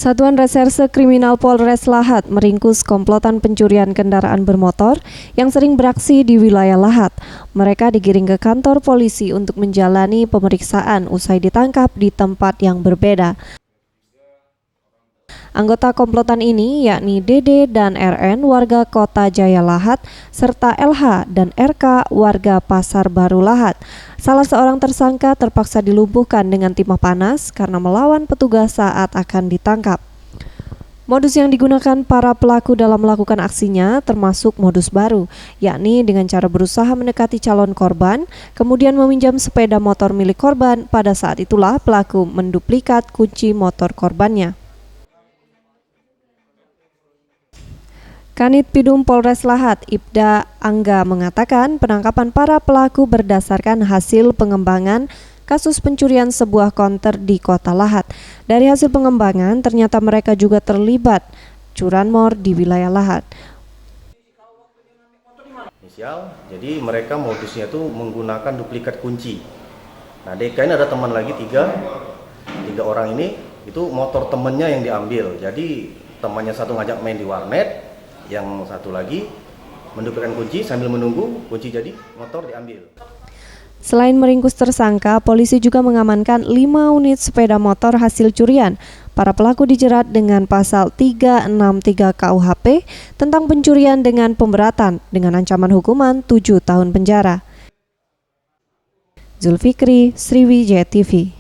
Satuan Reserse Kriminal Polres Lahat meringkus komplotan pencurian kendaraan bermotor yang sering beraksi di wilayah Lahat. Mereka digiring ke kantor polisi untuk menjalani pemeriksaan usai ditangkap di tempat yang berbeda. Anggota komplotan ini yakni Dede dan RN warga Kota Jaya Lahat serta LH dan RK warga Pasar Baru Lahat. Salah seorang tersangka terpaksa dilumpuhkan dengan timah panas karena melawan petugas saat akan ditangkap. Modus yang digunakan para pelaku dalam melakukan aksinya termasuk modus baru, yakni dengan cara berusaha mendekati calon korban, kemudian meminjam sepeda motor milik korban. Pada saat itulah pelaku menduplikat kunci motor korbannya. Kanit Pidum Polres Lahat, Ibda Angga mengatakan penangkapan para pelaku berdasarkan hasil pengembangan kasus pencurian sebuah konter di Kota Lahat. Dari hasil pengembangan, ternyata mereka juga terlibat curanmor di wilayah Lahat. Jadi mereka modusnya itu menggunakan duplikat kunci. Nah, DK ini ada teman lagi tiga orang ini, itu motor temennya yang diambil. Jadi temannya satu ngajak main di warnet, yang satu lagi menduplikatkan kunci sambil menunggu kunci jadi motor diambil. Selain meringkus tersangka, polisi juga mengamankan 5 unit sepeda motor hasil curian. Para pelaku dijerat dengan pasal 363 KUHP tentang pencurian dengan pemberatan dengan ancaman hukuman 7 tahun penjara. Zulfikri, Sriwijaya TV.